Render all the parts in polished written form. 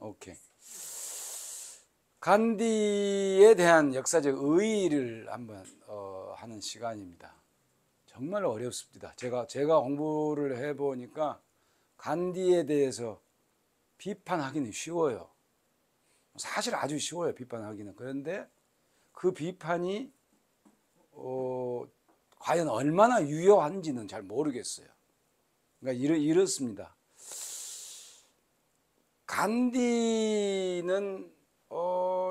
오케이. 간디에 대한 역사적 의의를 한번 하는 시간입니다. 정말 어렵습니다. 제가 공부를 해보니까 간디에 대해서 비판하기는 쉬워요. 사실 아주 쉬워요, 비판하기는. 그런데 그 비판이 과연 얼마나 유효한지는 잘 모르겠어요. 그러니까 이렇습니다. 간디는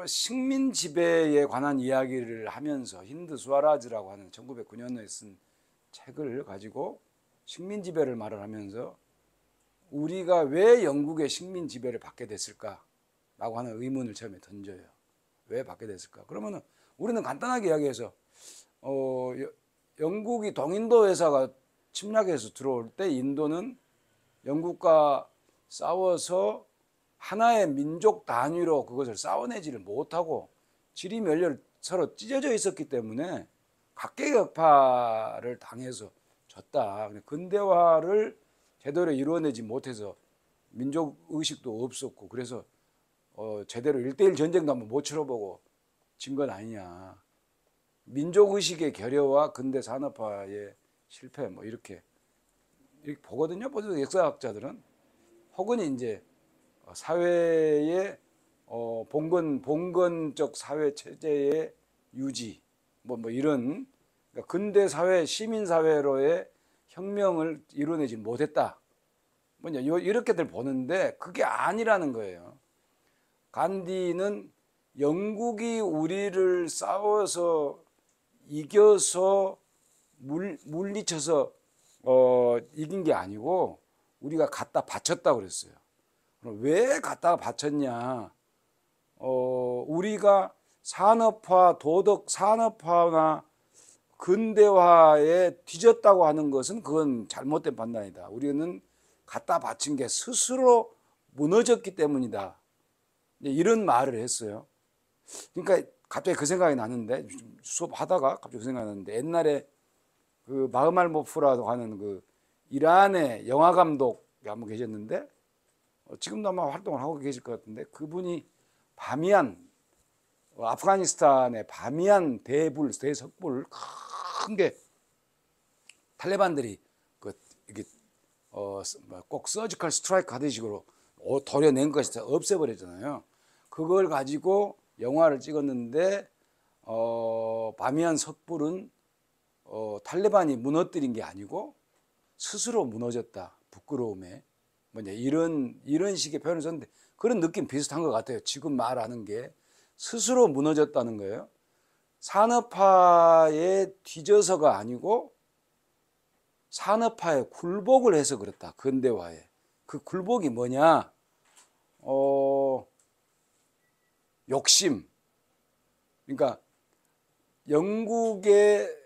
식민 지배에 관한 이야기를 하면서 힌드 스와라즈라고 하는 1909년도에 쓴 책을 가지고 식민 지배를 말을 하면서 우리가 왜 영국의 식민 지배를 받게 됐을까라고 하는 의문을 처음에 던져요. 왜 받게 됐을까? 그러면은 우리는 간단하게 이야기해서 영국이 동인도 회사가 침략해서 들어올 때 인도는 영국과 싸워서 하나의 민족 단위로 그것을 싸워내지를 못하고 지리멸렬 서로 찢어져 있었기 때문에 각계격파를 당해서 졌다. 근대화를 제대로 이루어내지 못해서 민족의식도 없었고 그래서 제대로 1대1 전쟁도 한번 못 치러보고 진 건 아니냐. 민족의식의 결여와 근대 산업화의 실패 뭐 이렇게 보거든요. 보통 역사학자들은. 혹은 이제 사회의 봉건적 사회 체제의 유지 뭐 이런 그러니까 근대 사회 시민 사회로의 혁명을 이뤄내지 못했다. 뭐냐 이렇게들 보는데 그게 아니라는 거예요. 간디는 영국이 우리를 싸워서 이겨서 물리쳐서 이긴 게 아니고 우리가 갖다 바쳤다고 그랬어요. 왜 갖다가 바쳤냐? 우리가 산업화, 도덕 산업화나 근대화에 뒤졌다고 하는 것은 그건 잘못된 판단이다. 우리는 갖다 바친 게 스스로 무너졌기 때문이다. 이런 말을 했어요. 그러니까 갑자기 그 생각이 나는데 수업하다가 갑자기 그 생각이 나는데 옛날에 그 마흐말 모프라고 하는 그 이란의 영화 감독이 한 분 계셨는데 지금도 아마 활동을 하고 계실 것 같은데 그분이 바미안 아프가니스탄의 바미안 대석불 큰 게 탈레반들이 이게 꼭 서지컬 스트라이크 하듯이 식으로 도려낸 것이 없애버렸잖아요. 그걸 가지고 영화를 찍었는데 바미안 석불은 탈레반이 무너뜨린 게 아니고 스스로 무너졌다. 부끄러움에 뭐냐 이런 식의 표현을 썼는데 그런 느낌 비슷한 것 같아요. 지금 말하는 게 스스로 무너졌다는 거예요. 산업화에 뒤져서가 아니고 산업화에 굴복을 해서 그렇다. 근대화에. 그 굴복이 뭐냐? 욕심. 그러니까 영국의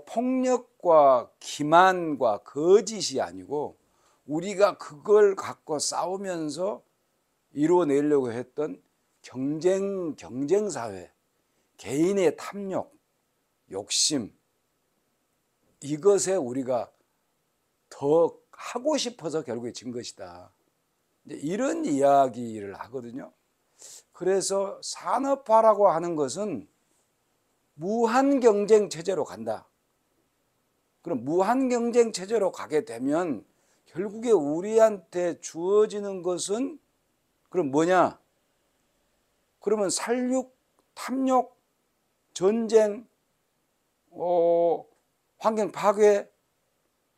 폭력과 기만과 거짓이 아니고 우리가 그걸 갖고 싸우면서 이루어내려고 했던 경쟁사회, 개인의 탐욕, 욕심, 이것에 우리가 더 하고 싶어서 결국에 진 것이다. 이런 이야기를 하거든요. 그래서 산업화라고 하는 것은 무한 경쟁 체제로 간다. 그럼 무한 경쟁 체제로 가게 되면 결국에 우리한테 주어지는 것은 그럼 뭐냐? 그러면 살육, 탐욕, 전쟁, 환경 파괴,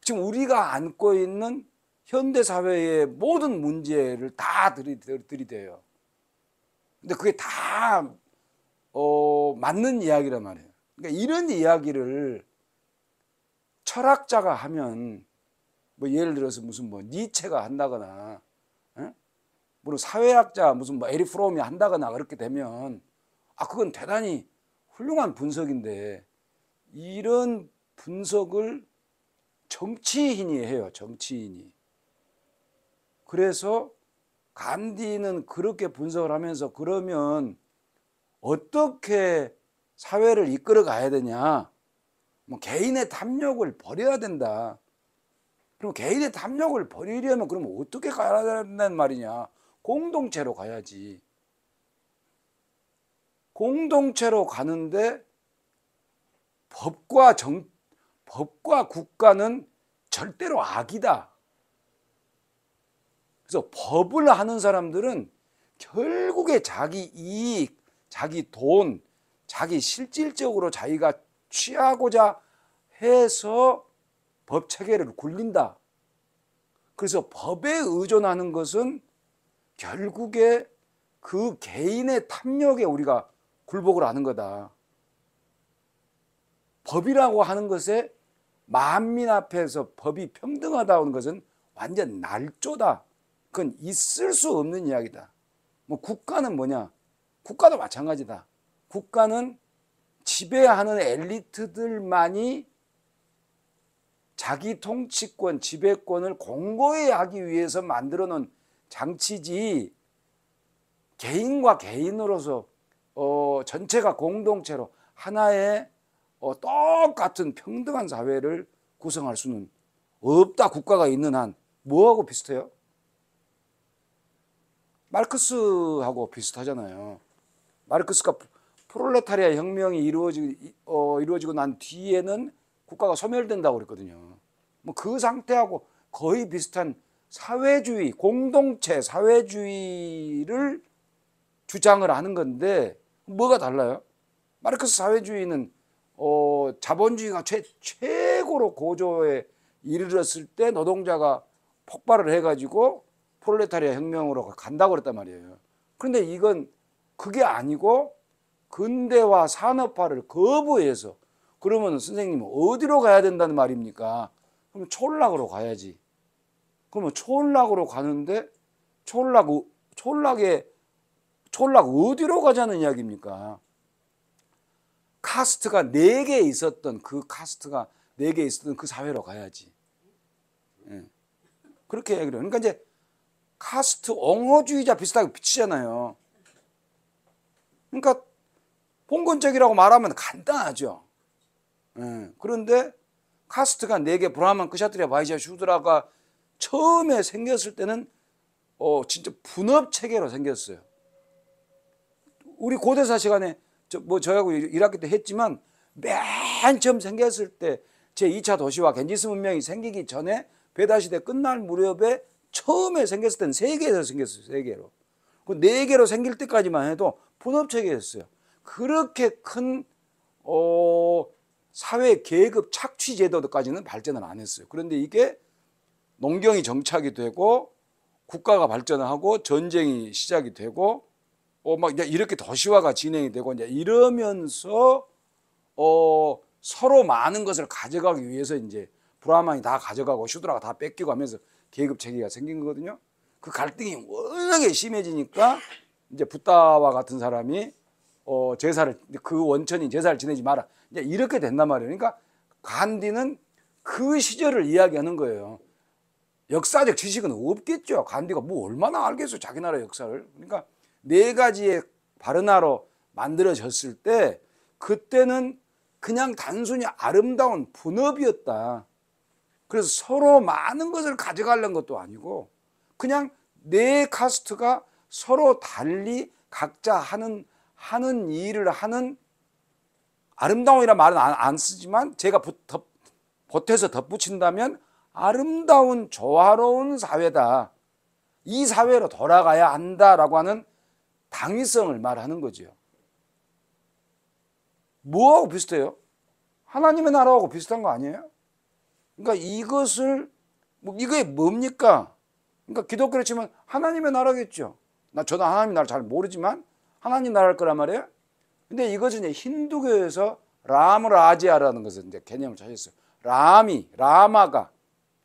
지금 우리가 안고 있는 현대 사회의 모든 문제를 다 들이대요. 근데 그게 다 맞는 이야기란 말이에요. 그러니까 이런 이야기를 철학자가 하면 뭐 예를 들어서 무슨 뭐 니체가 한다거나, 물론 사회학자 무슨 뭐 에리 프롬이 한다거나 그렇게 되면 그건 대단히 훌륭한 분석인데 이런 분석을 정치인이 해요. 정치인이. 그래서 간디는 그렇게 분석을 하면서 그러면 어떻게 사회를 이끌어 가야 되냐? 뭐 개인의 탐욕을 버려야 된다. 그럼 개인의 탐욕을 버리려면 그럼 어떻게 가야 된다는 말이냐? 공동체로 가야지. 공동체로 가는데 법과 국가는 절대로 악이다. 그래서 법을 하는 사람들은 결국에 자기 이익, 자기 돈, 자기 실질적으로 자기가 취하고자 해서 법 체계를 굴린다. 그래서 법에 의존하는 것은 결국에 그 개인의 탐욕에 우리가 굴복을 하는 거다. 법이라고 하는 것에 만민 앞에서 법이 평등하다는 것은 완전 날조다. 그건 있을 수 없는 이야기다. 뭐 국가는 뭐냐? 국가도 마찬가지다. 국가는 지배하는 엘리트들만이 자기 통치권, 지배권을 공고히 하기 위해서 만들어 놓은 장치지, 개인과 개인으로서 전체가 공동체로 하나의 똑같은 평등한 사회를 구성할 수는 없다. 국가가 있는 한. 뭐하고 비슷해요? 마르크스하고 비슷하잖아요. 마르크스가 프롤레타리아 혁명이 이루어지고 난 뒤에는 국가가 소멸된다고 그랬거든요. 뭐 그 상태하고 거의 비슷한 사회주의, 공동체 사회주의를 주장을 하는 건데 뭐가 달라요? 마르크스 사회주의는 자본주의가 최고로 고조에 이르렀을 때 노동자가 폭발을 해가지고 프롤레타리아 혁명으로 간다고 그랬단 말이에요. 그런데 이건 그게 아니고 근대화 산업화를 거부해서, 그러면 선생님 어디로 가야 된다는 말입니까? 그럼 촌락으로 가야지. 그러면 촌락으로 가는데 촌락 어디로 가자는 이야기입니까? 카스트가 4개 있었던 그 사회로 가야지. 예. 그렇게 얘기를 해요. 그러니까 이제 카스트 옹호주의자 비슷하게 비치잖아요. 그러니까 봉건적이라고 말하면 간단하죠. 예. 그런데 카스트가 4개, 브라만, 크샤트리아, 바이시아, 슈드라가 처음에 생겼을 때는 진짜 분업 체계로 생겼어요. 우리 고대사 시간에 저하고 1학기 때 했지만 맨 처음 생겼을 때 제2차 도시와 겐지스 문명이 생기기 전에 베다시대 끝날 무렵에 처음에 생겼을 때는 3개에서 생겼어요. 3개로. 그 4개로 생길 때까지만 해도 분업체계였어요. 그렇게 큰 사회 계급 착취 제도까지는 발전을 안 했어요. 그런데 이게 농경이 정착이 되고 국가가 발전하고 전쟁이 시작이 되고 막 이제 이렇게 도시화가 진행이 되고 이제 이러면서 서로 많은 것을 가져가기 위해서 이제 브라만이 다 가져가고 슈드라가 다 뺏기고 하면서 계급 체계가 생긴 거거든요. 그 갈등이 워낙에 심해지니까 이제 붓다와 같은 사람이 제사를, 그 원천인 제사를 지내지 마라, 이제 이렇게 된단 말이에요. 그러니까 간디는 그 시절을 이야기하는 거예요. 역사적 지식은 없겠죠. 간디가 뭐 얼마나 알겠어요, 자기 나라 역사를. 그러니까 4가지의 바르나로 만들어졌을 때 그때는 그냥 단순히 아름다운 분업이었다. 그래서 서로 많은 것을 가져가려는 것도 아니고 그냥 4카스트가 서로 달리 각자 하는 일을 하는, 아름다움이란 말은 안 쓰지만 제가 보태서 덧붙인다면 아름다운 조화로운 사회다. 이 사회로 돌아가야 한다라고 하는 당위성을 말하는 거죠. 뭐하고 비슷해요? 하나님의 나라하고 비슷한 거 아니에요? 그러니까 이것을 이게 뭡니까? 그러니까 기독교로 치면 하나님의 나라겠죠. 저도 하나님의 나라 잘 모르지만 하나님 나라일 거란 말이에요. 근데 이것은 이제 힌두교에서 라무라지아라는 것을 이제 개념을 찾았어요. 라마가,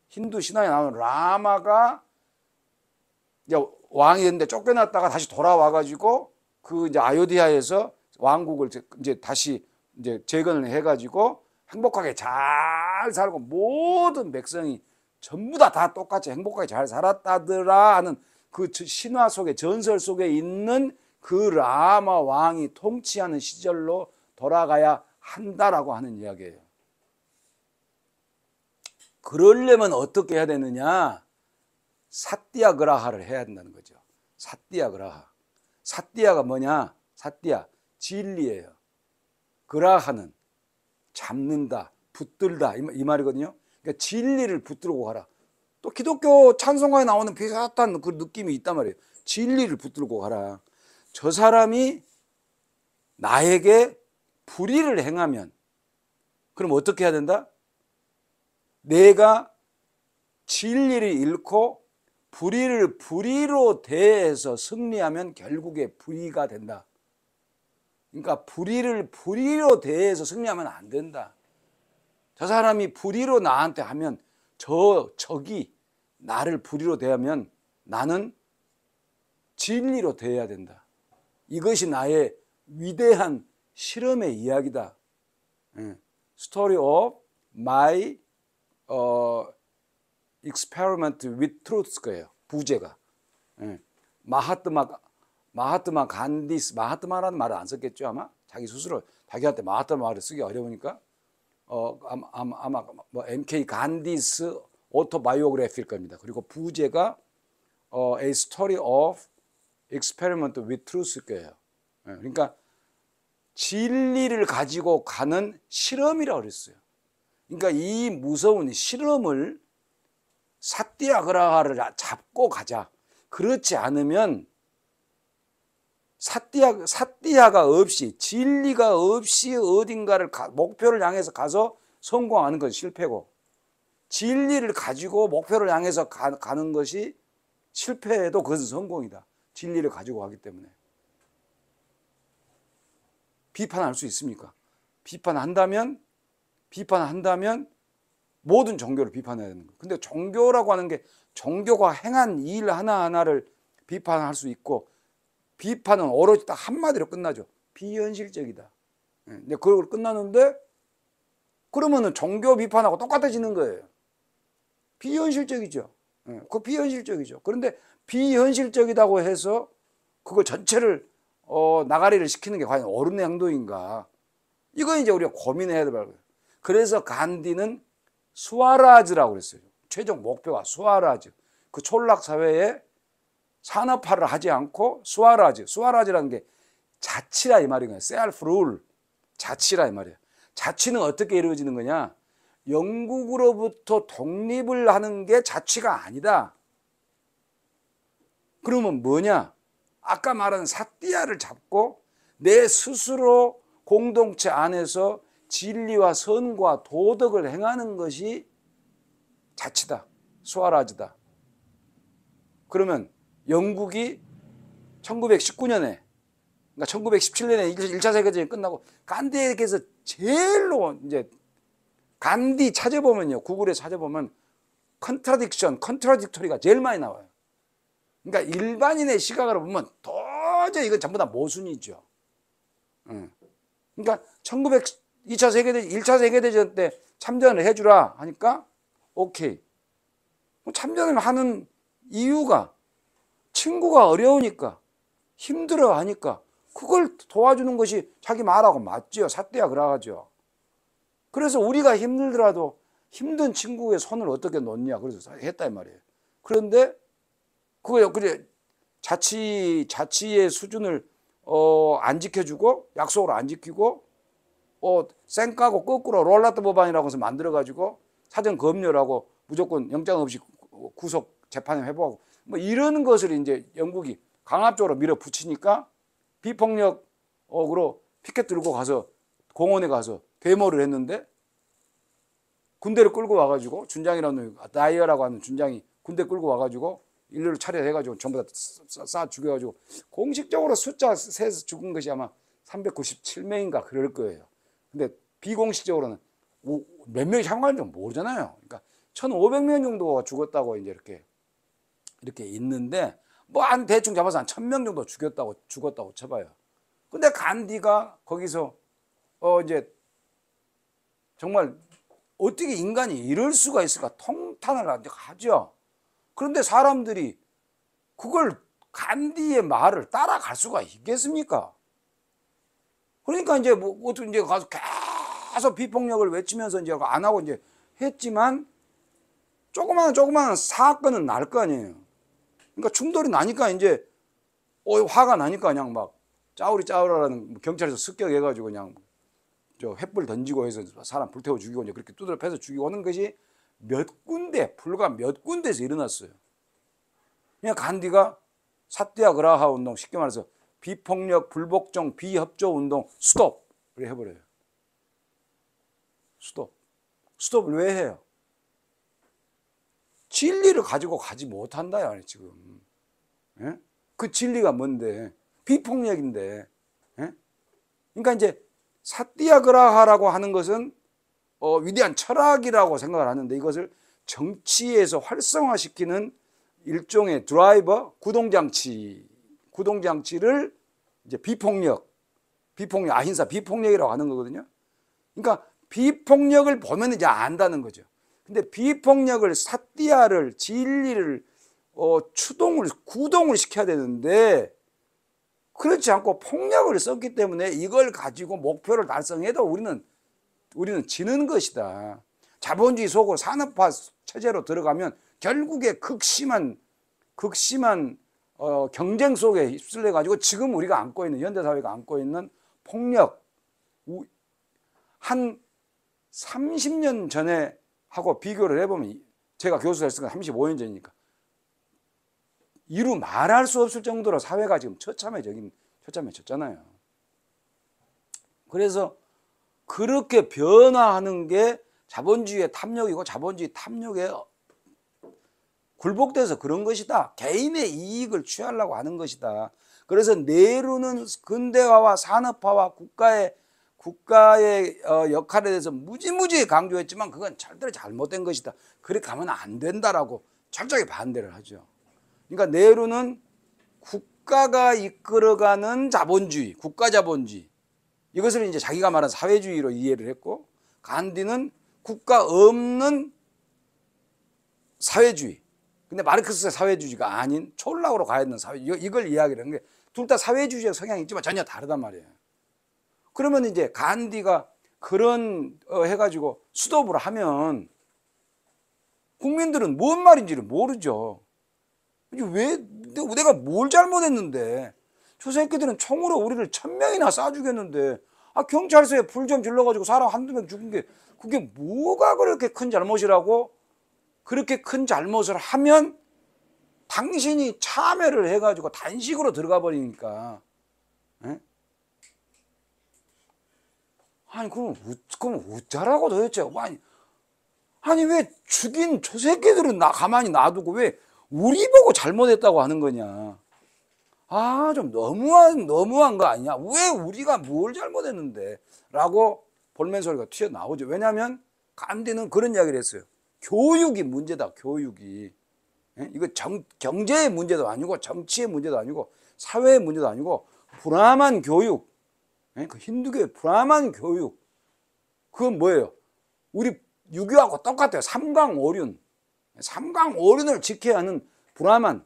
힌두 신화에 나오는 라마가 이제 왕이 됐는데 쫓겨났다가 다시 돌아와가지고 그 이제 아요디아에서 왕국을 이제 다시 이제 재건을 해가지고 행복하게 잘 살고 모든 백성이 전부 다 똑같이 행복하게 잘 살았다더라 하는 그 신화 속에, 전설 속에 있는 그 라마 왕이 통치하는 시절로 돌아가야 한다라고 하는 이야기예요. 그러려면 어떻게 해야 되느냐? 사띠아그라하를 해야 된다는 거죠. 사띠아그라하. 사띠아가 뭐냐? 사띠아, 진리예요. 그라하는 잡는다, 붙들다 이 말이거든요. 그러니까 진리를 붙들고 가라. 또 기독교 찬송가에 나오는 비슷한 그 느낌이 있단 말이에요. 진리를 붙들고 가라. 저 사람이 나에게 불의를 행하면 그럼 어떻게 해야 된다? 내가 진리를 잃고 불의로 대해서 승리하면 결국에 불의가 된다. 그러니까 불의로 대해서 승리하면 안 된다. 저 사람이 불의로 나한테 하면 적이 나를 불의로 대하면 나는 진리로 대해야 된다. 이것이 나의 위대한 실험의 이야기다. Story of my experiment with truth 거예요. 부제가. 마하트마 간디스, 마하트마라는 말을 안 썼겠죠 아마. 자기 스스로 자기한테 마하트마를 쓰기 어려우니까 아마 뭐 MK 간디스 오토바이오그래피일 겁니다. 그리고 부제가 A Story of Experiment with Truth일 거예요. 그러니까 진리를 가지고 가는 실험이라고 그랬어요. 그러니까 이 무서운 실험을 사띠아그라하를 잡고 가자. 그렇지 않으면 사띠아가 없이 진리가 없이 어딘가를 목표를 향해서 가서 성공하는 건 실패고 진리를 가지고 목표를 향해서 가는 것이 실패해도 그것은 성공이다. 진리를 가지고 가기 때문에. 비판할 수 있습니까? 비판한다면 모든 종교를 비판해야 되는 거예요. 근데 종교라고 하는 게 종교가 행한 일 하나하나를 비판할 수 있고 비판은 오로지 딱 한마디로 끝나죠. 비현실적이다. 근데 그걸 끝나는데 그러면은 종교 비판하고 똑같아지는 거예요. 비현실적이죠. 그 비현실적이죠. 그런데 비현실적이다고 해서 그걸 전체를 나가리를 시키는 게 과연 옳은 행동인가? 이거 이제 우리가 고민해야 될 거예요. 그래서 간디는 수아라즈라고 그랬어요. 최종 목표가 수아라즈. 그 촌락 사회에 산업화를 하지 않고 수아라즈라는 게 자치라 이 말이에요. 셀프 룰. 자치라 이 말이에요. 자치는 어떻게 이루어지는 거냐? 영국으로부터 독립을 하는 게 자치가 아니다. 그러면 뭐냐? 아까 말한 사띠아를 잡고 내 스스로 공동체 안에서 진리와 선과 도덕을 행하는 것이 자치다. 수아라즈다. 그러면 영국이 1919년에 그러니까 1917년에 1차 세계대전이 끝나고 간디에게서 제일로 이제 간디 찾아보면요. 구글에 찾아보면 컨트라딕토리가 제일 많이 나와요. 그러니까 일반인의 시각으로 보면 도저히 이건 전부 다 모순이죠. 그러니까 1차 세계대전 때 참전을 해주라 하니까 오케이. 참전을 하는 이유가 친구가 어려우니까 힘들어 하니까 그걸 도와주는 것이 자기 말하고 맞지요. 사띠아 그라가죠. 그래서 우리가 힘들더라도 힘든 친구의 손을 어떻게 놓냐 그래서 했다 이 말이에요. 그런데 그래 자치의 수준을 안 지켜주고 약속을 안 지키고 쌩까고 거꾸로 롤라트 법안이라고 해서 만들어가지고 사전 검열하고 무조건 영장 없이 구속 재판을 해보고 뭐 이런 것을 이제 영국이 강압적으로 밀어붙이니까 비폭력으로 피켓 들고 가서 공원에 가서 데모를 했는데 군대를 끌고 와가지고 준장이라는 다이어라고 하는 준장이 군대 끌고 와가지고 일렬로 차려해가지고 전부 다 쏴 죽여가지고 공식적으로 숫자 세서 죽은 것이 아마 397명인가 그럴 거예요. 근데 비공식적으로는 몇 명이 참가했는지 모르잖아요. 그러니까 1,500명 정도가 죽었다고 이제 이렇게 있는데 뭐 한 대충 잡아서 한 1,000명 정도 죽었다고 쳐봐요. 근데 간디가 거기서 이제 정말 어떻게 인간이 이럴 수가 있을까 통탄을 하죠. 그런데 사람들이 그걸 간디의 말을 따라갈 수가 있겠습니까? 그러니까 이제 이제 가서 계속 비폭력을 외치면서 이제 안 하고 이제 했지만 조그마한 사건은 날 거 아니에요. 그러니까 충돌이 나니까 이제 화가 나니까 그냥 막 짜우라는 경찰에서 습격해가지고 그냥 저 횃불 던지고 해서 사람 불태워 죽이고 이제 그렇게 두드려 패서 죽이고 하는 것이 불과 몇 군데에서 일어났어요. 그냥 간디가 사티아그라하 운동, 쉽게 말해서 비폭력, 불복종, 비협조 운동 스톱을 해버려요. 스톱을 왜 해요? 진리를 가지고 가지 못한다요, 지금. 예? 그 진리가 뭔데? 비폭력인데. 예? 그러니까 이제 사티아그라하라고 하는 것은 위대한 철학이라고 생각을 하는데 이것을 정치에서 활성화시키는 일종의 드라이버, 구동장치를 이제 아힌사 비폭력이라고 하는 거거든요. 그러니까 비폭력을 보면 이제 안다는 거죠. 근데 비폭력을 사티아를 진리를 구동을 시켜야 되는데 그렇지 않고 폭력을 썼기 때문에 이걸 가지고 목표를 달성해도 우리는 지는 것이다. 자본주의 속으로 산업화 체제로 들어가면 결국에 극심한 경쟁 속에 휩쓸려 가지고 지금 우리가 안고 있는 현대사회가 안고 있는 폭력 한 30년 전에 하고 비교를 해보면 제가 교수를 했으니까 35년 전이니까 이루 말할 수 없을 정도로 사회가 지금 처참해졌잖아요. 그래서 그렇게 변화하는 게 자본주의의 탐욕이고 자본주의 탐욕에 굴복돼서 그런 것이다. 개인의 이익을 취하려고 하는 것이다. 그래서 네루는 근대화와 산업화와 국가의 역할에 대해서 무지무지 강조했지만 그건 절대로 잘못된 것이다. 그렇게 가면 안 된다라고 철저하게 반대를 하죠. 그러니까 네루는 국가가 이끌어가는 자본주의, 국가자본주의 이것을 이제 자기가 말한 사회주의로 이해를 했고 간디는 국가 없는 사회주의. 근데 마르크스의 사회주의가 아닌 촐락으로 가야 되는 사회주의 이걸 이야기를 하는 게 둘 다 사회주의적 성향이 있지만 전혀 다르단 말이에요. 그러면 이제 간디가 그런 해가지고 스톱을 하면 국민들은 뭔 말인지를 모르죠. 왜 내가 뭘 잘못했는데 저 새끼들은 총으로 우리를 1000명이나 쏴 죽였는데 경찰서에 불 좀 질러가지고 사람 한두 명 죽은 게 그게 뭐가 그렇게 큰 잘못이라고 그렇게 큰 잘못을 하면 당신이 참여를 해가지고 단식으로 들어가 버리니까 에? 아니 그럼 어쩌라고 도대체 아니 왜 죽인 저 새끼들은 가만히 놔두고 왜 우리 보고 잘못했다고 하는 거냐. 좀 너무한 거 아니냐. 왜 우리가 뭘 잘못했는데 라고 볼멘 소리가 튀어나오죠. 왜냐하면 간디는 그런 이야기를 했어요. 교육이 문제다. 교육이. 이거 경제의 문제도 아니고 정치의 문제도 아니고 사회의 문제도 아니고 브라만 교육. 그 힌두교의 브라만 교육. 그건 뭐예요? 우리 유교하고 똑같아요. 삼강오륜. 삼강오륜을 지켜야 하는 브라만.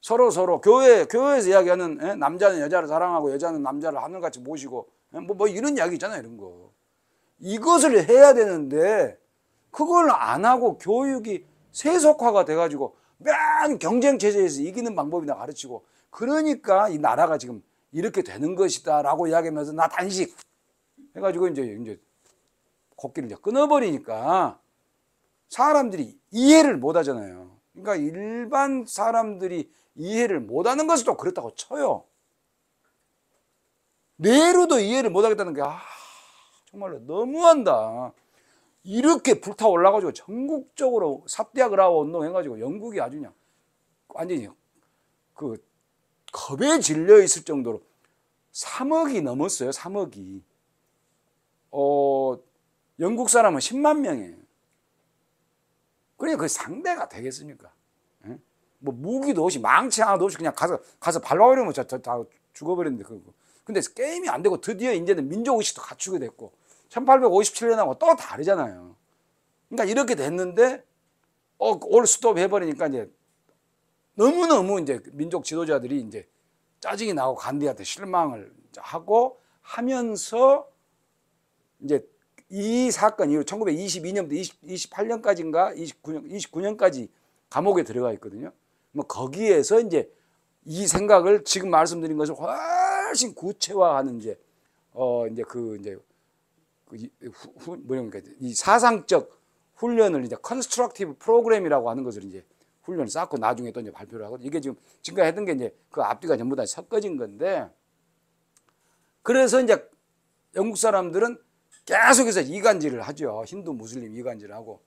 서로 교회에서 이야기하는 남자는 여자를 사랑하고 여자는 남자를 하늘같이 모시고 뭐 이런 이야기 있잖아요. 이런 거. 이것을 해야 되는데 그걸 안 하고 교육이 세속화가 돼가지고 맨 경쟁체제에서 이기는 방법이나 가르치고 그러니까 이 나라가 지금 이렇게 되는 것이다 라고 이야기하면서 나 단식 해가지고 이제 코끼리를 이제 끊어버리니까 사람들이 이해를 못 하잖아요. 그러니까 일반 사람들이 이해를 못 하는 것을 또 그렇다고 쳐요. 네루도 이해를 못 하겠다는 게 정말로 너무한다. 이렇게 불타 올라가지고 전국적으로 사티아그라하 운동 해가지고 영국이 아주 그냥 완전히 그 겁에 질려 있을 정도로 3억이 넘었어요. 3억이. 영국 사람은 10만 명이에요. 그러니까 그 상대가 되겠습니까? 뭐 무기도 없이 망치 하나도 없이 그냥 가서 밟아버리면 다 죽어버렸는데 그거. 근데 게임이 안 되고 드디어 이제는 민족의식도 갖추게 됐고 1857년하고 또 다르잖아요. 그러니까 이렇게 됐는데 올 스톱 해버리니까 이제 너무너무 이제 민족 지도자들이 이제 짜증이 나고 간디한테 실망을 하고 하면서 이제 이 사건 이후 1922년부터 28년까지인가 29년까지 감옥에 들어가 있거든요. 뭐 거기에서 이제 이 생각을 지금 말씀드린 것을 훨씬 구체화하는 뭐랄까 이 사상적 훈련을 이제 컨스트럭티브 프로그램이라고 하는 것을 이제 훈련을 쌓고 나중에 또 이제 발표를 하거든요. 이게 지금까지 했던 게 이제 그 앞뒤가 전부 다 섞어진 건데, 그래서 이제 영국 사람들은 계속해서 이간질을 하죠. 힌두 무슬림 이간질을 하고,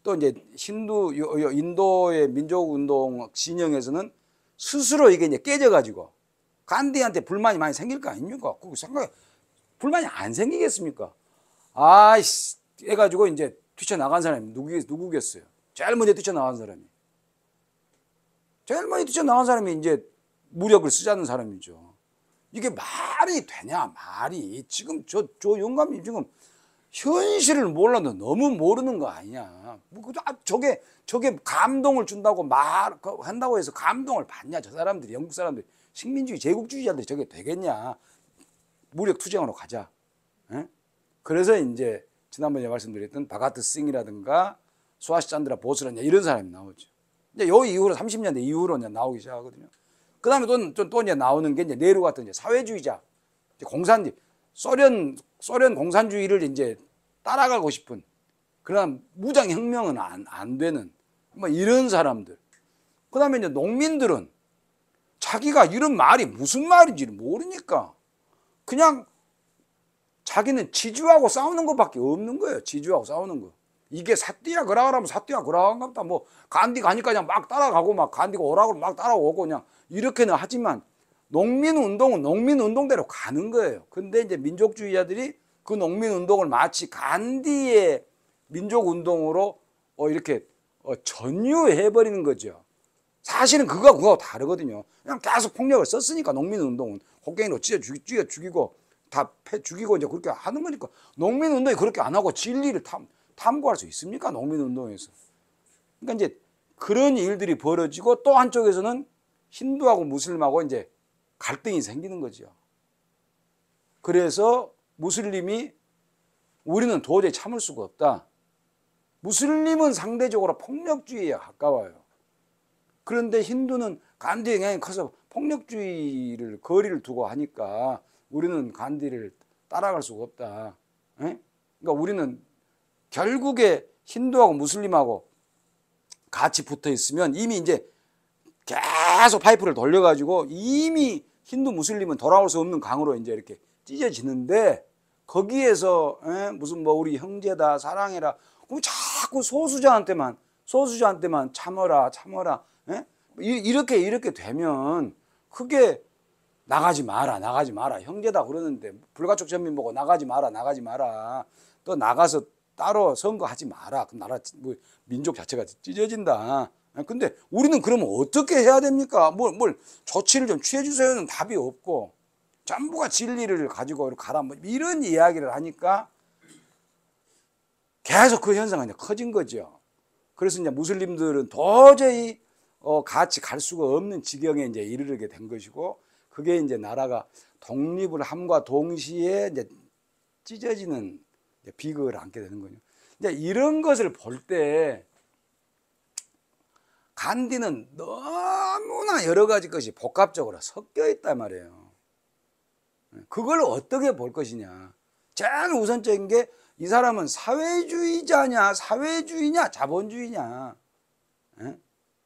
또 이제 인도의 민족운동 진영에서는 스스로 이게 이제 깨져가지고 간디한테 불만이 많이 생길 거 아닙니까? 그 생각에 불만이 안 생기겠습니까? 아이씨 해가지고 이제 뛰쳐나간 사람이 누구겠어요? 제일 먼저 뛰쳐나간 사람이. 제일 먼저 뛰쳐나간 사람이 이제 무력을 쓰자는 사람이죠. 이게 말이 되냐, 말이. 지금 저 영감님 지금 현실을 몰라도 너무 모르는 거 아니냐. 저게 감동을 준다고 한다고 해서 감동을 받냐. 저 사람들이, 영국 사람들이, 식민주의, 제국주의자들이 저게 되겠냐. 무력 투쟁으로 가자. 에? 그래서 이제 지난번에 말씀드렸던 바가트 싱이라든가 수하시 찬드라 보스라냐 이런 사람이 나오죠. 이제 요 이후로 30년대 이후로 이제 나오기 시작하거든요. 그 다음에 또 이제 나오는 게 이제 네루 같은 이제 사회주의자, 소련 공산주의를 이제 따라가고 싶은 그런 무장혁명은 안 되는 뭐 이런 사람들. 그 다음에 이제 농민들은 자기가 이런 말이 무슨 말인지를 모르니까 그냥 자기는 지주하고 싸우는 것밖에 없는 거예요. 지주하고 싸우는 거. 이게 사띠야 그라가라면 사띠야 그라가인가 보다. 뭐 간디 가니까 그냥 막 따라가고 막 간디가 오라고 막 따라오고 그냥 이렇게는 하지만 농민운동은 농민운동대로 가는 거예요. 근데 이제 민족주의자들이 그 농민운동을 마치 간디의 민족운동으로 이렇게 전유해버리는 거죠. 사실은 그거하고 다르거든요. 그냥 계속 폭력을 썼으니까 농민운동은 곡괭이로 찢어 죽이고 다 패 죽이고 이제 그렇게 하는 거니까. 농민운동이 그렇게 안 하고 진리를 탐구할 수 있습니까? 농민운동에서. 그러니까 이제 그런 일들이 벌어지고 또 한쪽에서는 힌두하고 무슬림하고 이제 갈등이 생기는 거죠. 그래서 무슬림이 우리는 도저히 참을 수가 없다. 무슬림은 상대적으로 폭력주의에 가까워요. 그런데 힌두는 간디의 영향이 커서 폭력주의를 거리를 두고 하니까 우리는 간디를 따라갈 수가 없다. 에? 그러니까 우리는 결국에 힌두하고 무슬림하고 같이 붙어 있으면 이미 이제 계속 파이프를 돌려가지고 이미 힌두 무슬림은 돌아올 수 없는 강으로 이제 이렇게 찢어지는데 거기에서 무슨 뭐 우리 형제다 사랑해라 그럼 자꾸 소수자한테만 참어라 이렇게 되면 그게 나가지 마라 형제다 그러는데 불가촉 전민 보고 나가지 마라 또 나가서 따로 선거하지 마라 그럼 나라 뭐 민족 자체가 찢어진다. 근데 우리는 그러면 어떻게 해야 됩니까? 뭘 조치를 좀 취해 주세요는 답이 없고 전부가 진리를 가지고 가라 뭐 이런 이야기를 하니까 계속 그 현상이 이제 커진 거죠. 그래서 이제 무슬림들은 도저히 같이 갈 수가 없는 지경에 이제 이르게 된 것이고 그게 이제 나라가 독립을 함과 동시에 이제 찢어지는 이제 비극을 안게 되는 거죠. 이제 이런 것을 볼 때 간디는 너무나 여러 가지 것이 복합적으로 섞여 있단 말이에요. 그걸 어떻게 볼 것이냐. 제일 우선적인 게 이 사람은 사회주의자냐 자본주의냐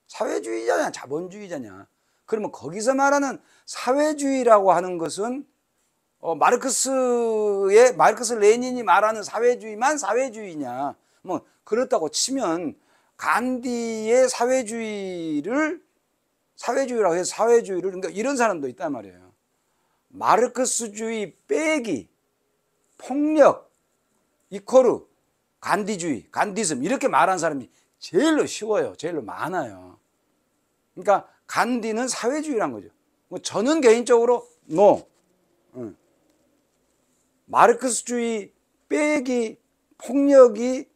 사회주의자냐 자본주의자냐. 그러면 거기서 말하는 사회주의라고 하는 것은 마르크스 레닌이 말하는 사회주의만 사회주의냐. 뭐 그렇다고 치면 간디의 사회주의라고 해서 사회주의를 그러니까 이런 사람도 있단 말이에요. 마르크스주의 빼기 폭력 이코르 간디주의 간디즘 이렇게 말하는 사람이 제일로 쉬워요. 제일로 많아요. 그러니까 간디는 사회주의란 거죠. 저는 개인적으로 마르크스주의 빼기 폭력이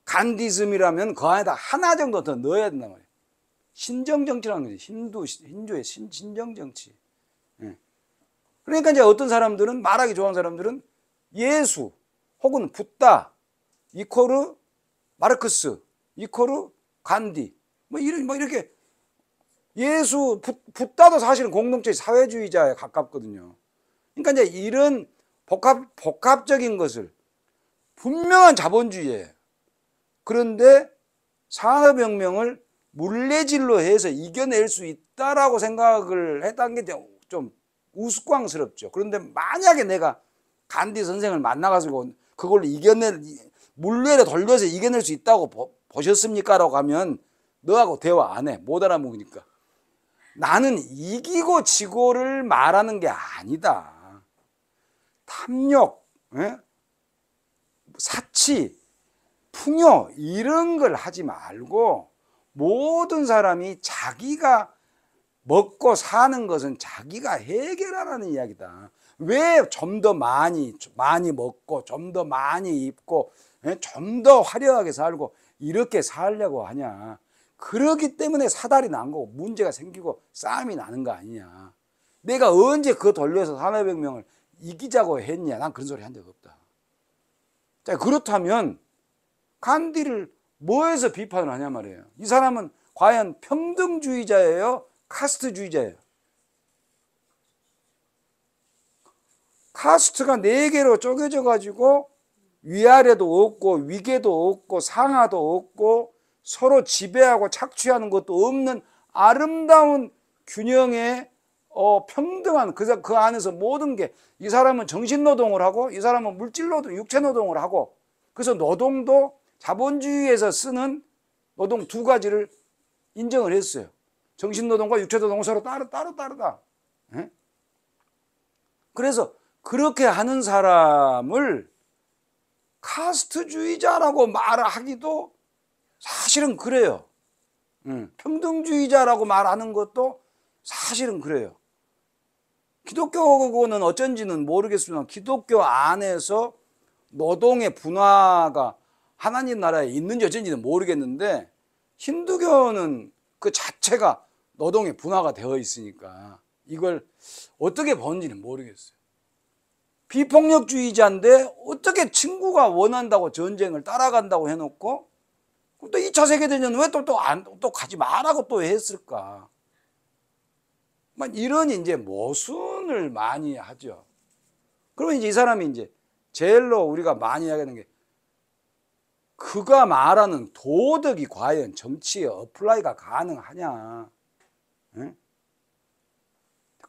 간디즘이라면 그 안에다 하나 정도 더 넣어야 된단 말이에요. 신정정치라는 거죠. 힌두의 신정정치. 그러니까 이제 어떤 사람들은 말하기 좋아하는 사람들은 예수 혹은 붓다 이코르 마르크스 이코르 간디 뭐 이렇게 예수 붓다도 사실은 공동체의 사회주의자에 가깝거든요. 그러니까 이제 이런 복합적인 것을 분명한 자본주의예요. 그런데 산업혁명을 물레질로 해서 이겨낼 수 있다라고 생각을 했다는 게 좀 우스꽝스럽죠. 그런데 만약에 내가 간디 선생을 만나가지고 그걸 물레를 돌려서 이겨낼 수 있다고 보셨습니까? 라고 하면 너하고 대화 안 해. 못 알아먹으니까. 나는 이기고 지고를 말하는 게 아니다. 탐욕, 사치, 풍요 이런 걸 하지 말고 모든 사람이 자기가 먹고 사는 것은 자기가 해결하라는 이야기다. 왜 좀 더 많이 먹고 좀 더 많이 입고 좀 더 화려하게 살고 이렇게 살려고 하냐. 그렇기 때문에 사달이 난 거고 문제가 생기고 싸움이 나는 거 아니냐. 내가 언제 그거 돌려서 산업혁명을 이기자고 했냐. 난 그런 소리 한 적 없다. 자, 그렇다면 간디를 뭐해서 비판을 하냐 말이에요. 이 사람은 과연 평등주의자예요? 카스트주의자예요? 카스트가 4개로 쪼개져 가지고 위아래도 없고 위계도 없고 상하도 없고 서로 지배하고 착취하는 것도 없는 아름다운 균형의 평등한 그 안에서 모든 게 이 사람은 정신노동을 하고 이 사람은 물질노동, 육체노동을 하고 그래서 노동도 자본주의에서 쓰는 노동 2가지를 인정을 했어요. 정신노동과 육체노동은 서로 다르다. 그래서 그렇게 하는 사람을 카스트주의자라고 말하기도 사실은 그래요. 평등주의자라고 말하는 것도 사실은 그래요. 기독교는 어쩐지는 모르겠지만 기독교 안에서 노동의 분화가 하나님 나라에 있는지 어쩐지는 모르겠는데 힌두교는 그 자체가 노동의 분화가 되어 있으니까 이걸 어떻게 보는지는 모르겠어요. 비폭력주의자인데 어떻게 친구가 원한다고 전쟁을 따라간다고 해놓고 또 2차 세계대전 왜 또 가지 말라고 또 했을까? 이런 이제 모순을 많이 하죠. 그러면 이제 이 사람이 이제 제일로 우리가 많이 이야기하는 게 그가 말하는 도덕이 과연 정치에 어플라이가 가능하냐?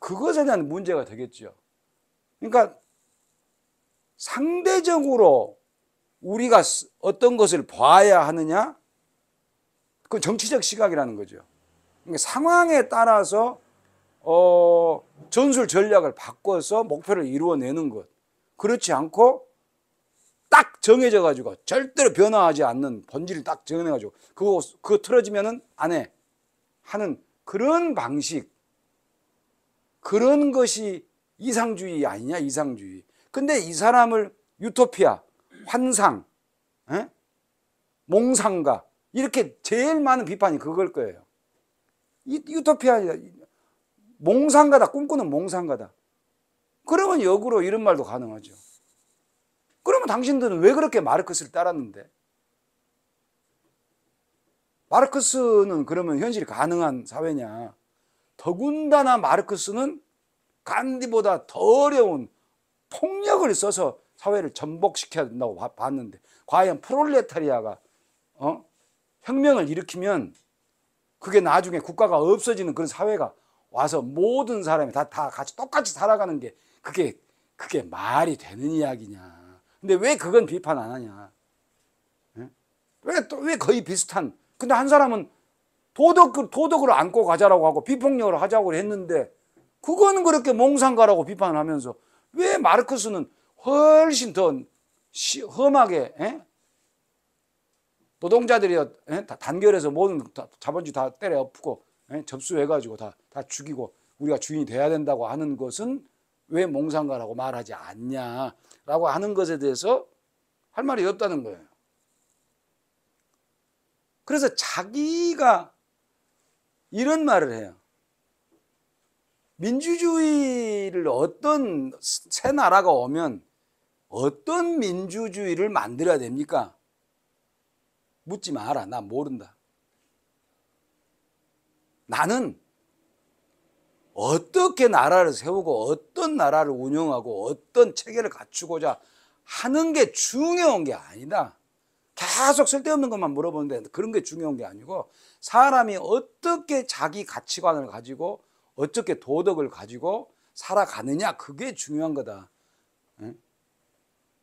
그것에 대한 문제가 되겠죠. 그러니까 상대적으로 우리가 어떤 것을 봐야 하느냐? 그건 정치적 시각이라는 거죠. 그러니까 상황에 따라서 전술 전략을 바꿔서 목표를 이루어내는 것. 그렇지 않고 딱 정해져 가지고 절대로 변화하지 않는 본질을 딱 정해 가지고 그거 틀어지면은 안 해. 하는 그런 방식. 그런 것이 이상주의 아니냐, 이상주의. 근데 이 사람을 유토피아, 환상, 몽상가 이렇게 제일 많은 비판이 그걸 거예요. 유토피아, 몽상가다, 꿈꾸는 몽상가다. 그러면 역으로 이런 말도 가능하죠. 그러면 당신들은 왜 그렇게 마르크스를 따랐는데? 마르크스는 그러면 현실이 가능한 사회냐? 더군다나 마르크스는 간디보다 더 어려운 폭력을 써서 사회를 전복시켜야 된다고 봤는데 과연 프롤레타리아가 혁명을 일으키면 그게 나중에 국가가 없어지는 그런 사회가 와서 모든 사람이 다 같이 똑같이 살아가는 게 그게 말이 되는 이야기냐. 근데 왜 그건 비판 안 하냐. 왜 거의 비슷한. 근데 한 사람은 도덕을 안고 가자라고 하고 비폭력을 하자고 했는데 그거는 그렇게 몽상가라고 비판하면서 왜 마르크스는 훨씬 더 험하게 노동자들이 단결해서 모든 자본주의 다 때려 엎고 접수해가지고 다 죽이고 우리가 주인이 돼야 된다고 하는 것은 왜 몽상가라고 말하지 않냐라고 하는 것에 대해서 할 말이 없다는 거예요. 그래서 자기가 이런 말을 해요. 민주주의를 어떤 새 나라가 오면 어떤 민주주의를 만들어야 됩니까? 묻지 마라. 나 모른다. 나는 어떻게 나라를 세우고 어떤 나라를 운영하고 어떤 체계를 갖추고자 하는 게 중요한 게 아니다. 계속 쓸데없는 것만 물어보는데 그런 게 중요한 게 아니고 사람이 어떻게 자기 가치관을 가지고 어떻게 도덕을 가지고 살아가느냐, 그게 중요한 거다.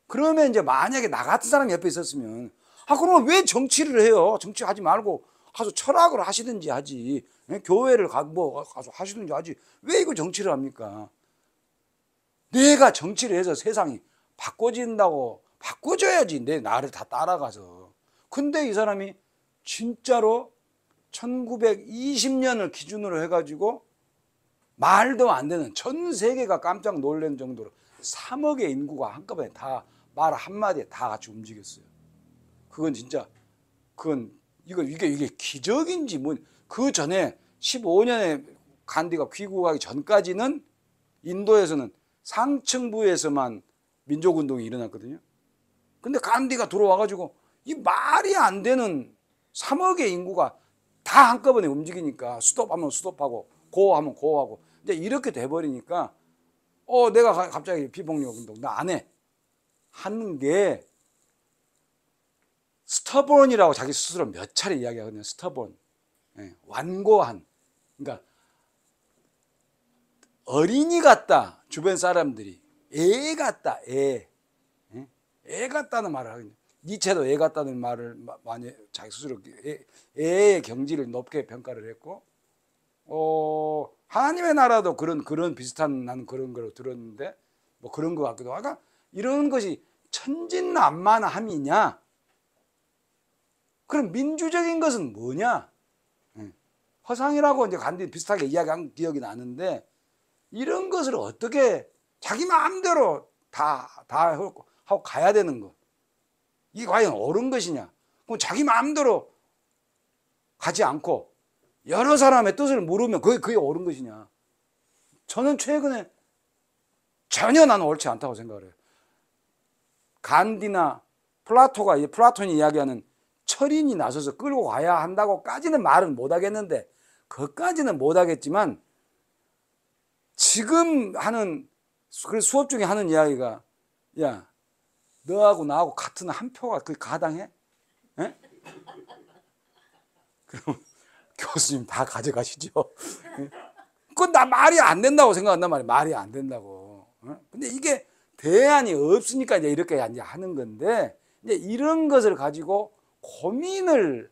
그러면 이제 만약에 나 같은 사람이 옆에 있었으면 그러면 왜 정치를 해요? 정치하지 말고 가서 철학을 하시든지 하지, 교회를 가서 하시든지 하지, 왜 이거 정치를 합니까? 내가 정치를 해서 세상이 바꿔진다고 바꿔줘야지, 내 나를 다 따라가서. 근데 이 사람이 진짜로 1920년을 기준으로 해가지고 말도 안 되는, 전 세계가 깜짝 놀란 정도로 3억의 인구가 한꺼번에 다 말 한마디에 다 같이 움직였어요. 그건 진짜, 이게 기적인지 뭐. 그 전에 15년에 간디가 귀국하기 전까지는 인도에서는 상층부에서만 민족운동이 일어났거든요. 근데 간디가 들어와가지고 이 말이 안 되는 3억의 인구가 다 한꺼번에 움직이니까 스톱하면 스톱하고 고하면 고하고 이제 이렇게 돼버리니까 내가 갑자기 비폭력 운동 나 안 해 하는 게, 스터본이라고 자기 스스로 몇 차례 이야기하거든요. 스터본, 완고한. 그러니까 어린이 같다. 주변 사람들이 애 같다. 애 같다는 말을 하거든요. 니체도 애 같다는 말을 많이 자기 스스로 애의 경지를 높게 평가를 했고, 하나님의 나라도 그런 비슷한, 나는 그런 걸 들었는데 뭐 그런 것 같기도 하고, 이런 것이 천진난만함이냐? 그럼 민주적인 것은 뭐냐? 허상이라고 이제 간디 비슷하게 이야기한 기억이 나는데, 이런 것을 어떻게 자기 마음대로 다 하고 가야 되는 것, 이게 과연 옳은 것이냐? 그럼 자기 마음대로 가지 않고 여러 사람의 뜻을 물으면 그게 옳은 것이냐? 저는 최근에 전혀 나는 옳지 않다고 생각을 해요. 간디나 플라톤이 이야기하는 철인이 나서서 끌고 가야 한다고까지는 말은 못하겠는데, 그것까지는 못하겠지만 지금 하는 수업 중에 하는 이야기가, 야, 너하고 나하고 같은 한 표가 그게 가당해? 에? 그럼 교수님 다 가져가시죠. 그건 나 말이 안 된다고 생각한단 말이야. 말이 안 된다고. 근데 이게 대안이 없으니까 이제 이렇게 이제 하는 건데, 이제 이런 것을 가지고 고민을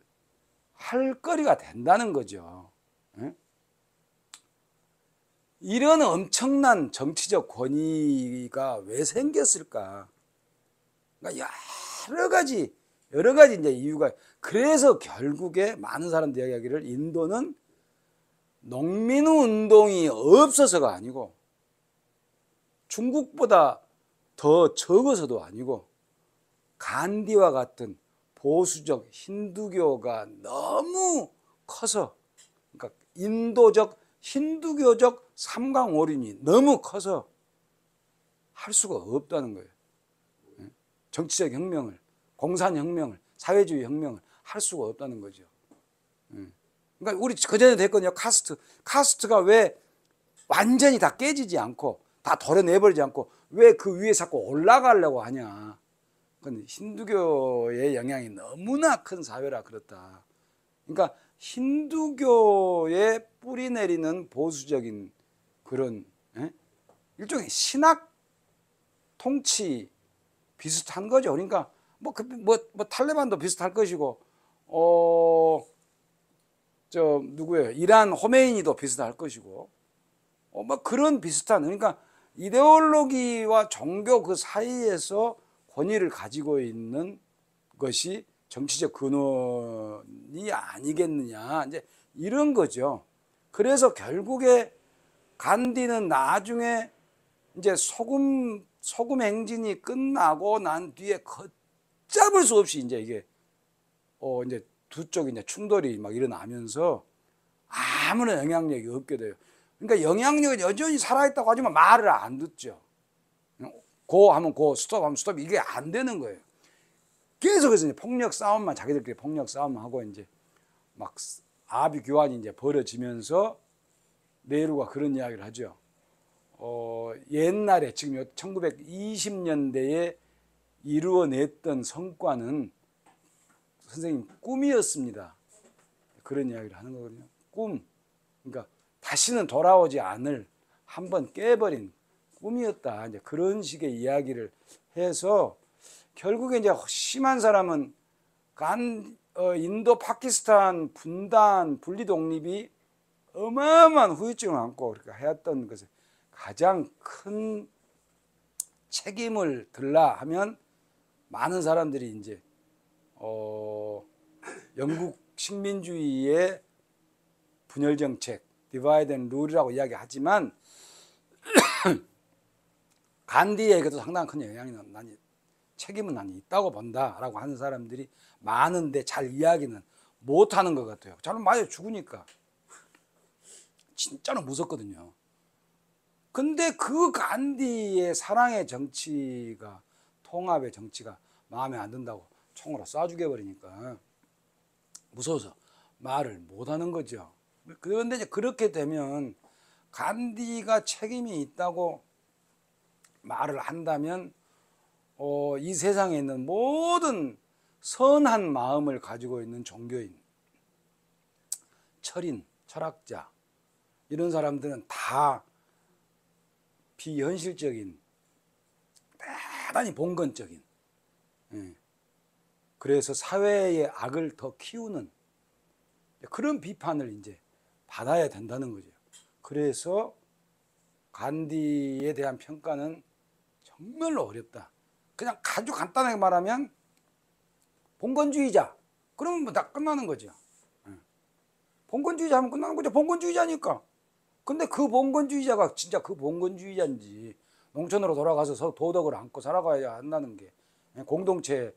할 거리가 된다는 거죠. 이런 엄청난 정치적 권위가 왜 생겼을까? 그러니까 여러 가지 이제 이유가. 그래서 결국에 많은 사람들이 이야기하기를 인도는 농민운동이 없어서가 아니고 중국보다 더 적어서도 아니고 간디와 같은 보수적 힌두교가 너무 커서, 그러니까 인도적 힌두교적 삼강오륜이 너무 커서 할 수가 없다는 거예요. 정치적 혁명을, 공산혁명을, 사회주의 혁명을 할 수가 없다는 거죠. 그러니까 우리 그전에 됐거든요. 카스트가 왜 완전히 다 깨지지 않고 다 덜어내버리지 않고 왜 그 위에 자꾸 올라가려고 하냐. 그건 힌두교의 영향이 너무나 큰 사회라 그렇다. 그러니까 힌두교에 뿌리 내리는 보수적인 그런 일종의 신학 통치 비슷한 거죠. 그러니까 뭐 탈레반도 비슷할 것이고, 누구예요? 이란 호메이니도 비슷할 것이고, 뭐 그런 비슷한, 그러니까 이데올로기와 종교 그 사이에서 권위를 가지고 있는 것이 정치적 근원이 아니겠느냐, 이제 이런 거죠. 그래서 결국에 간디는 나중에 이제 소금 행진이 끝나고 난 뒤에 걷잡을 수 없이 이제 이게 이제 두 쪽이 이제 충돌이 막 일어나면서 아무런 영향력이 없게 돼요. 그러니까 영향력은 여전히 살아있다고 하지만 말을 안 듣죠. 고 하면 고, 스톱 하면 스톱, 이게 안 되는 거예요. 계속해서 이제 폭력 싸움만, 자기들끼리 폭력 싸움만 하고 이제 막 아비 교환이 이제 벌어지면서 네루가 그런 이야기를 하죠. 옛날에 지금 1920년대에 이루어냈던 성과는 선생님 꿈이었습니다. 그런 이야기를 하는 거거든요. 꿈. 그러니까 다시는 돌아오지 않을 한번 깨버린 꿈이었다. 이제 그런 식의 이야기를 해서 결국에 이제 심한 사람은 인도 파키스탄 분단 분리 독립이 어마어마한 후유증을 안고 그러니까 해왔던 것에 가장 큰 책임을 들라 하면 많은 사람들이 이제 영국 식민주의의 분열 정책, 디바이드 앤 룰이라고 이야기하지만 간디에게도 상당히 큰 영향이 책임은 난 있다고 본다라고 하는 사람들이 많은데 잘 이야기는 못하는 것 같아요. 잘못 맞아 죽으니까 진짜로 무섭거든요. 근데 그 간디의 사랑의 정치가 통합의 정치가 마음에 안 든다고 총으로 쏴 죽여버리니까 무서워서 말을 못하는 거죠. 그런데 이제 그렇게 되면 간디가 책임이 있다고 말을 한다면 이 세상에 있는 모든 선한 마음을 가지고 있는 종교인, 철인, 철학자 이런 사람들은 다 비현실적인, 대단히 봉건적인, 그래서 사회의 악을 더 키우는 그런 비판을 이제 받아야 된다는 거죠. 그래서 간디에 대한 평가는 정말로 어렵다. 그냥 아주 간단하게 말하면 봉건주의자. 그러면 뭐 다 끝나는 거죠. 봉건주의자 하면 끝나는 거죠. 봉건주의자니까. 근데 그 봉건주의자가 진짜 그 봉건주의자인지 농촌으로 돌아가서 도덕을 안고 살아가야 한다는 게 공동체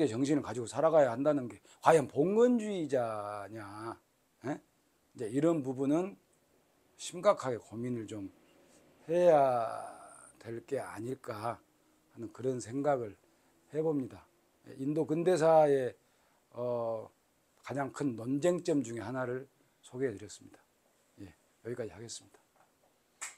정신을 가지고 살아가야 한다는 게 과연 봉건주의자냐. 이제 이런 부분은 심각하게 고민을 좀 해야 될 게 아닐까 하는 그런 생각을 해봅니다. 인도 근대사의 가장 큰 논쟁점 중에 하나를 소개해 드렸습니다. 예, 여기까지 하겠습니다.